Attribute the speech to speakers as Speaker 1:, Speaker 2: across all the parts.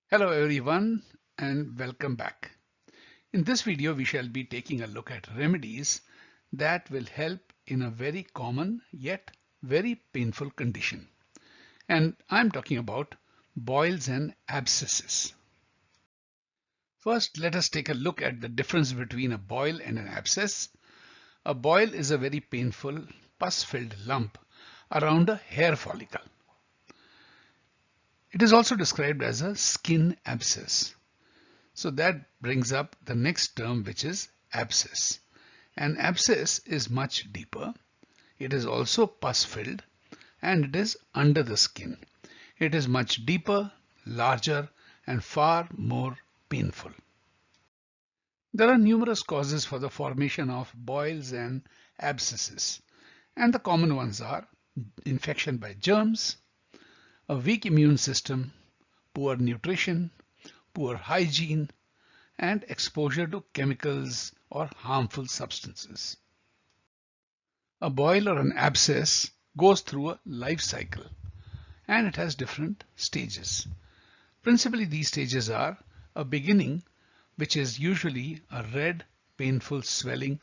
Speaker 1: Hello everyone and welcome back. In this video we shall be taking a look at remedies that will help in a very common yet very painful condition. And I'm talking about boils and abscesses. First, let us take a look at the difference between a boil and an abscess. A boil is a very painful pus-filled lump around a hair follicle. It is also described as a skin abscess. So that brings up the next term, which is abscess. An abscess is much deeper. It is also pus-filled and it is under the skin. It is much deeper, larger and far more painful. There are numerous causes for the formation of boils and abscesses, and the common ones are infection by germs, a weak immune system, poor nutrition, poor hygiene, and exposure to chemicals or harmful substances. A boil or an abscess goes through a life cycle and it has different stages. Principally, these stages are a beginning, which is usually a red, painful swelling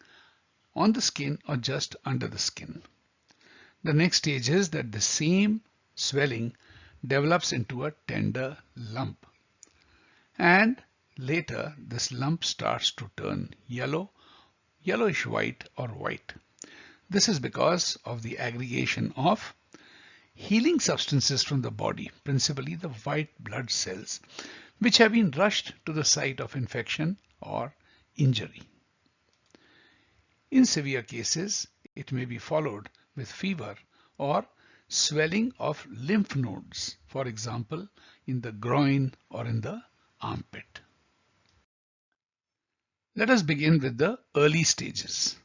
Speaker 1: on the skin or just under the skin. The next stage is that the same swelling develops into a tender lump. And later, this lump starts to turn yellow, yellowish white or white. This is because of the aggregation of healing substances from the body, principally the white blood cells, which have been rushed to the site of infection or injury. In severe cases, it may be followed with fever or swelling of lymph nodes, for example, in the groin or in the armpit. Let us begin with the early stages.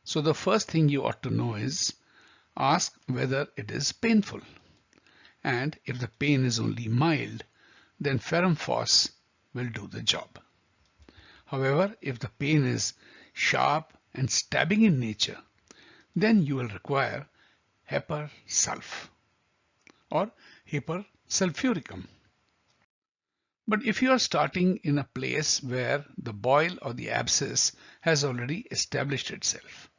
Speaker 1: So the first thing you ought to know is ask whether it is painful. And if the pain is only mild, then ferrum phos will do the job. However, if the pain is sharp and stabbing in nature, then you will require heparin sulf or heparin sulfuricum. But if you are starting in a place where the boil or the abscess has already established itself,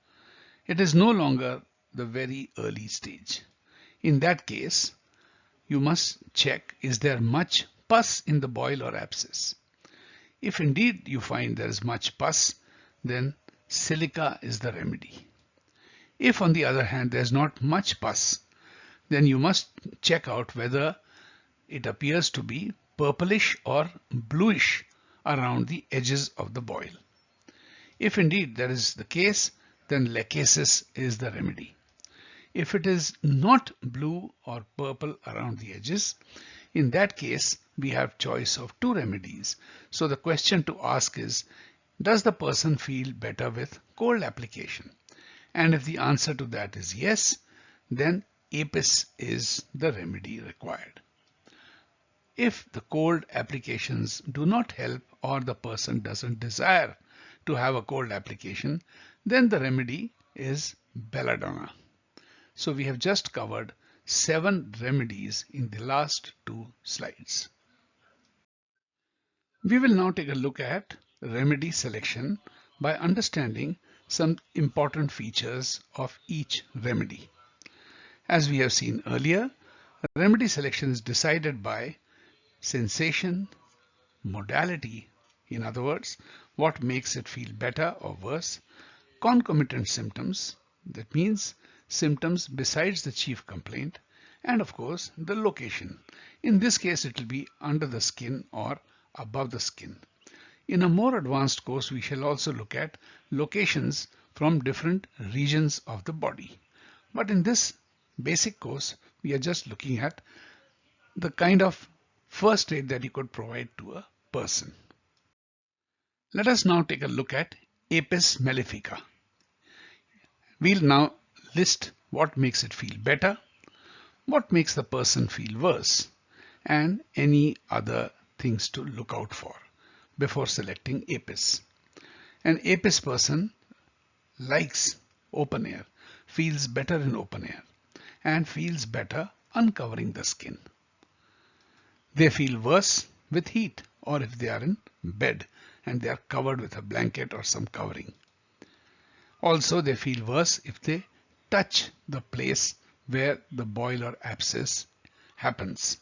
Speaker 1: it is no longer the very early stage. In that case, you must check, is there much pus in the boil or abscess? If indeed you find there is much pus, then silica is the remedy. If on the other hand there is not much pus, then you must check out whether it appears to be purplish or bluish around the edges of the boil. If indeed that is the case, then lachesis is the remedy. If it is not blue or purple around the edges, in that case we have choice of two remedies. So the question to ask is, does the person feel better with cold application? And if the answer to that is yes, then apis is the remedy required. If the cold applications do not help or the person doesn't desire to have a cold application, then the remedy is belladonna. So we have just covered 7 remedies in the last 2 slides. We will now take a look at remedy selection by understanding some important features of each remedy. As we have seen earlier, remedy selection is decided by sensation, modality, in other words, what makes it feel better or worse, concomitant symptoms, that means symptoms besides the chief complaint, and of course the location. In this case it will be under the skin or above the skin. In a more advanced course we shall also look at locations from different regions of the body. But in this basic course we are just looking at the kind of first aid that you could provide to a person. Let us now take a look at apis mellifica. We'll now list what makes it feel better, what makes the person feel worse, and any other things to look out for before selecting apis. An apis person likes open air, feels better in open air, and feels better uncovering the skin. They feel worse with heat, or if they are in bed and they are covered with a blanket or some covering. Also, they feel worse if they touch the place where the boil or abscess happens.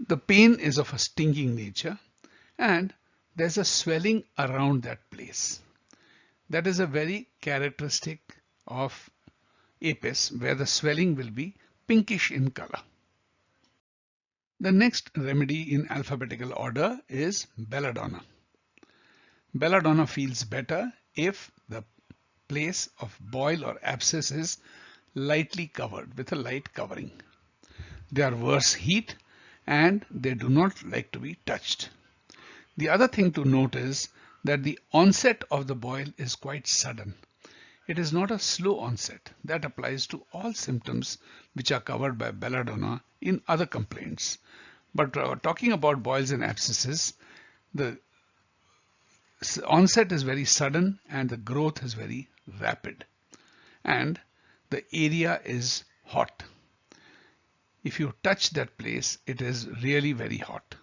Speaker 1: The pain is of a stinging nature and there's a swelling around that place. That is a very characteristic of abscess, where the swelling will be pinkish in color. The next remedy in alphabetical order is belladonna. Belladonna feels better if the place of boil or abscess is lightly covered with a light covering. They are worse heat and they do not like to be touched. The other thing to note is that the onset of the boil is quite sudden. It is not a slow onset. That applies to all symptoms which are covered by belladonna in other complaints. But talking about boils and abscesses, the onset is very sudden and the growth is very rapid. And the area is hot. If you touch that place, it is really very hot.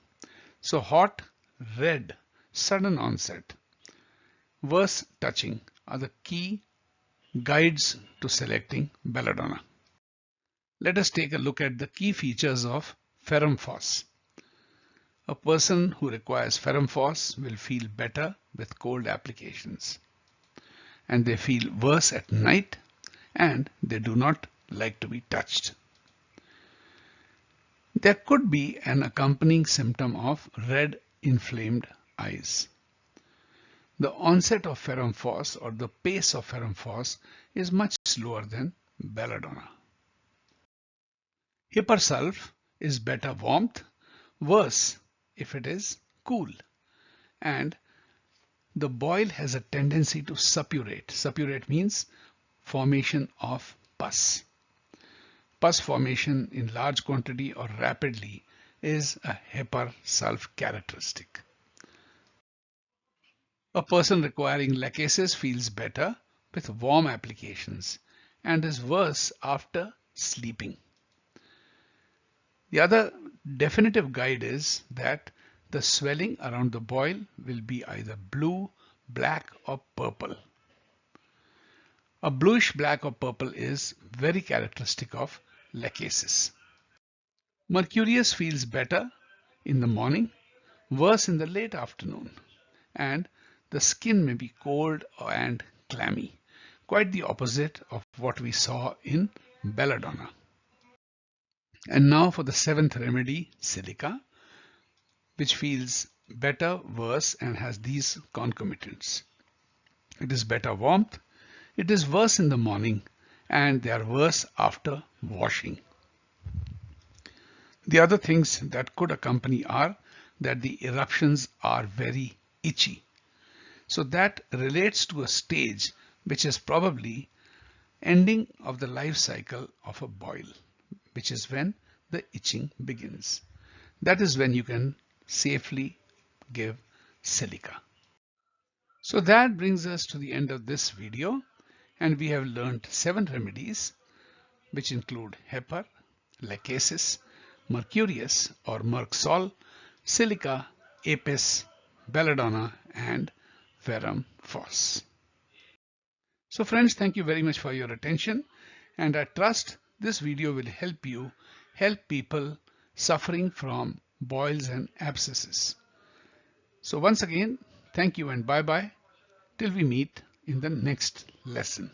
Speaker 1: So hot, red, sudden onset, worse touching are the key guides to selecting belladonna. Let us take a look at the key features of ferrum phos. A person who requires ferrum phos will feel better with cold applications, and they feel worse at night, and they do not like to be touched. There could be an accompanying symptom of red inflamed eyes. The onset of ferrum phos, or the pace of ferrum phos, is much slower than belladonna. Hypersulph is better warmth, worse if it is cool, and the boil has a tendency to suppurate. Suppurate means formation of pus. Pus formation in large quantity or rapidly is a hypersulph characteristic. A person requiring lachesis feels better with warm applications and is worse after sleeping. The other definitive guide is that the swelling around the boil will be either blue, black or purple. A bluish black or purple is very characteristic of lachesis. Mercurius feels better in the morning, worse in the late afternoon, and the skin may be cold and clammy, quite the opposite of what we saw in belladonna. And now for the seventh remedy, silica, which feels better, worse, and has these concomitants. It is better warmth, it is worse in the morning, and they are worse after washing. The other things that could accompany are that the eruptions are very itchy. So that relates to a stage which is probably ending of the life cycle of a boil, which is when the itching begins. That is when you can safely give silica. So that brings us to the end of this video, and we have learned 7 remedies which include heper, lachesis, mercurius or merc-sol, silica, apis, belladonna and ferrum phos. So friends, thank you very much for your attention, and I trust this video will help you help people suffering from boils and abscesses. So once again, thank you and bye-bye till we meet in the next lesson.